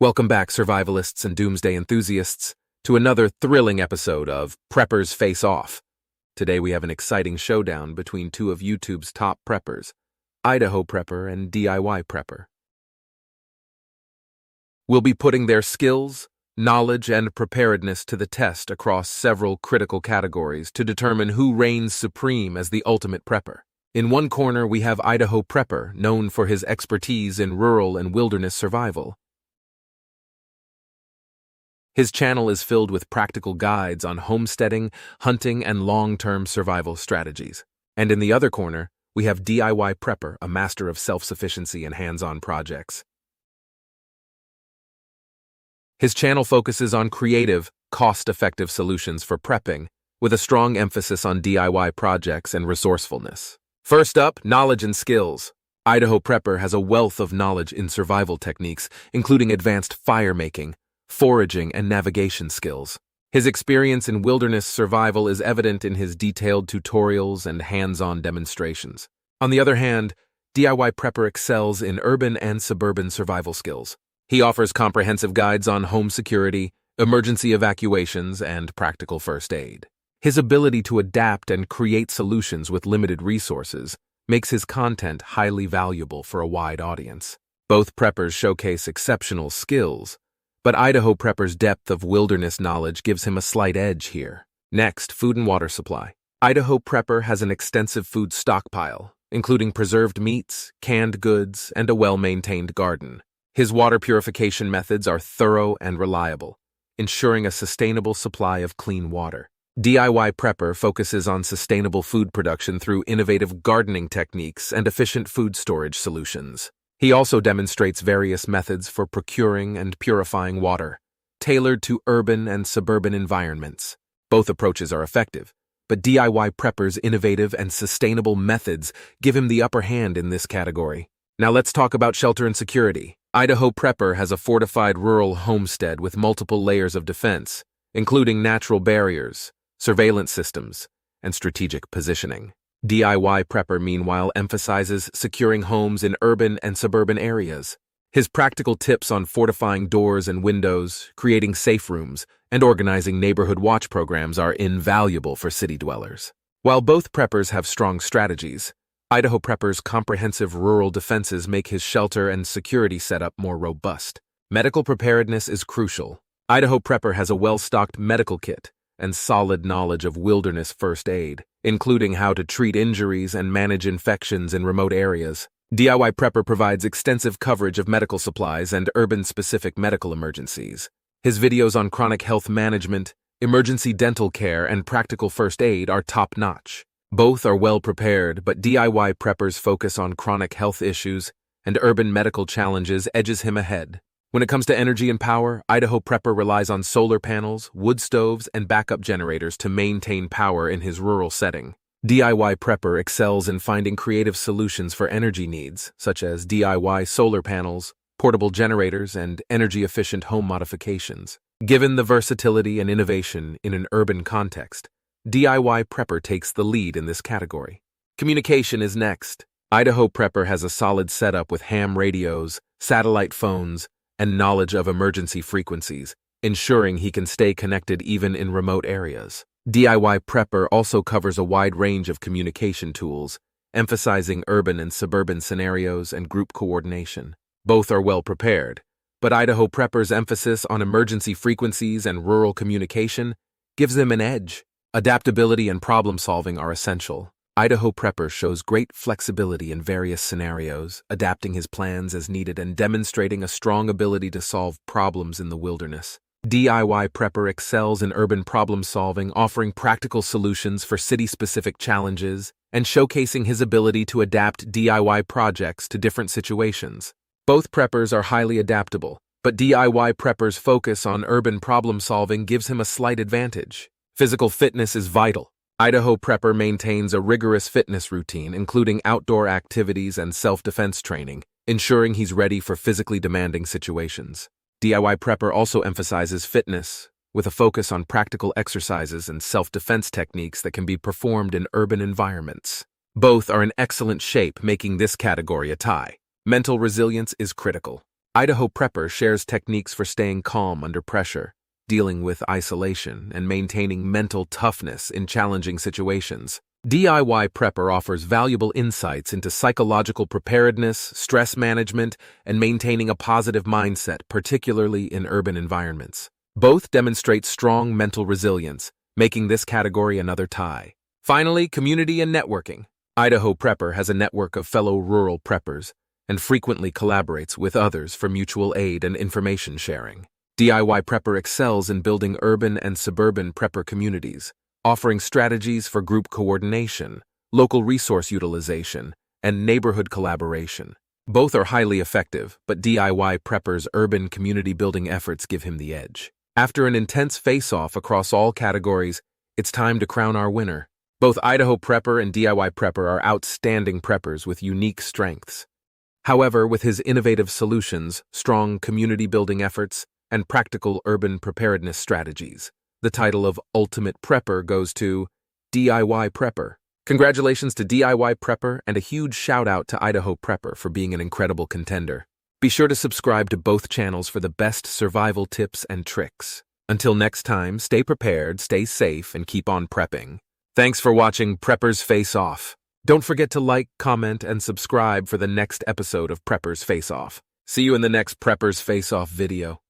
Welcome back, survivalists and doomsday enthusiasts, to another thrilling episode of Preppers Face Off. Today we have an exciting showdown between two of YouTube's top preppers, IdahoPrepper and Diyprepper. We'll be putting their skills, knowledge, and preparedness to the test across several critical categories to determine who reigns supreme as the ultimate prepper. In one corner, we have IdahoPrepper, known for his expertise in rural and wilderness survival. His channel is filled with practical guides on homesteading, hunting, and long-term survival strategies. And in the other corner, we have Diyprepper, a master of self-sufficiency and hands-on projects. His channel focuses on creative, cost-effective solutions for prepping, with a strong emphasis on DIY projects and resourcefulness. First up, knowledge and skills. IdahoPrepper has a wealth of knowledge in survival techniques, including advanced fire-making, foraging, and navigation skills. His experience in wilderness survival is evident in his detailed tutorials and hands-on demonstrations. On the other hand, Diyprepper excels in urban and suburban survival skills. He offers comprehensive guides on home security, emergency evacuations, and practical first aid. His ability to adapt and create solutions with limited resources makes his content highly valuable for a wide audience. Both preppers showcase exceptional skills, but IdahoPrepper's depth of wilderness knowledge gives him a slight edge here. Next, food and water supply. IdahoPrepper has an extensive food stockpile, including preserved meats, canned goods, and a well-maintained garden. His water purification methods are thorough and reliable, ensuring a sustainable supply of clean water. Diyprepper focuses on sustainable food production through innovative gardening techniques and efficient food storage solutions. He also demonstrates various methods for procuring and purifying water, tailored to urban and suburban environments. Both approaches are effective, but Diyprepper's innovative and sustainable methods give him the upper hand in this category. Now let's talk about shelter and security. IdahoPrepper has a fortified rural homestead with multiple layers of defense, including natural barriers, surveillance systems, and strategic positioning. Diyprepper, meanwhile, emphasizes securing homes in urban and suburban areas. His practical tips on fortifying doors and windows, creating safe rooms, and organizing neighborhood watch programs are invaluable for city dwellers. While both preppers have strong strategies, IdahoPrepper's comprehensive rural defenses make his shelter and security setup more robust. Medical preparedness is crucial. IdahoPrepper has a well-stocked medical kit and solid knowledge of wilderness first aid, including how to treat injuries and manage infections in remote areas. Diyprepper provides extensive coverage of medical supplies and urban-specific medical emergencies. His videos on chronic health management, emergency dental care, and practical first aid are top-notch. Both are well-prepared, but Diyprepper's focus on chronic health issues and urban medical challenges edges him ahead. When it comes to energy and power, IdahoPrepper relies on solar panels, wood stoves, and backup generators to maintain power in his rural setting. Diyprepper excels in finding creative solutions for energy needs, such as DIY solar panels, portable generators, and energy-efficient home modifications. Given the versatility and innovation in an urban context, Diyprepper takes the lead in this category. Communication is next. IdahoPrepper has a solid setup with ham radios, satellite phones, and knowledge of emergency frequencies, ensuring he can stay connected even in remote areas. Diyprepper also covers a wide range of communication tools, emphasizing urban and suburban scenarios and group coordination. Both are well prepared, but IdahoPrepper's emphasis on emergency frequencies and rural communication gives them an edge. Adaptability and problem-solving are essential. IdahoPrepper shows great flexibility in various scenarios, adapting his plans as needed and demonstrating a strong ability to solve problems in the wilderness. Diyprepper excels in urban problem-solving, offering practical solutions for city-specific challenges and showcasing his ability to adapt DIY projects to different situations. Both preppers are highly adaptable, but Diyprepper's focus on urban problem-solving gives him a slight advantage. Physical fitness is vital. IdahoPrepper maintains a rigorous fitness routine, including outdoor activities and self-defense training, ensuring he's ready for physically demanding situations. Diyprepper also emphasizes fitness, with a focus on practical exercises and self-defense techniques that can be performed in urban environments. Both are in excellent shape, making this category a tie. Mental resilience is critical. IdahoPrepper shares techniques for staying calm under pressure, dealing with isolation, and maintaining mental toughness in challenging situations. Diyprepper offers valuable insights into psychological preparedness, stress management, and maintaining a positive mindset, particularly in urban environments. Both demonstrate strong mental resilience, making this category another tie. Finally, community and networking. IdahoPrepper has a network of fellow rural preppers and frequently collaborates with others for mutual aid and information sharing. Diyprepper excels in building urban and suburban prepper communities, offering strategies for group coordination, local resource utilization, and neighborhood collaboration. Both are highly effective, but Diyprepper's urban community building efforts give him the edge. After an intense face-off across all categories, it's time to crown our winner. Both IdahoPrepper and Diyprepper are outstanding preppers with unique strengths. However, with his innovative solutions, strong community-building efforts, and practical urban preparedness strategies, the title of Ultimate Prepper goes to Diyprepper. Congratulations to Diyprepper and a huge shout-out to IdahoPrepper for being an incredible contender. Be sure to subscribe to both channels for the best survival tips and tricks. Until next time, stay prepared, stay safe, and keep on prepping. Thanks for watching Prepper's Face-Off. Don't forget to like, comment, and subscribe for the next episode of Prepper's Face-Off. See you in the next Prepper's Face-Off video.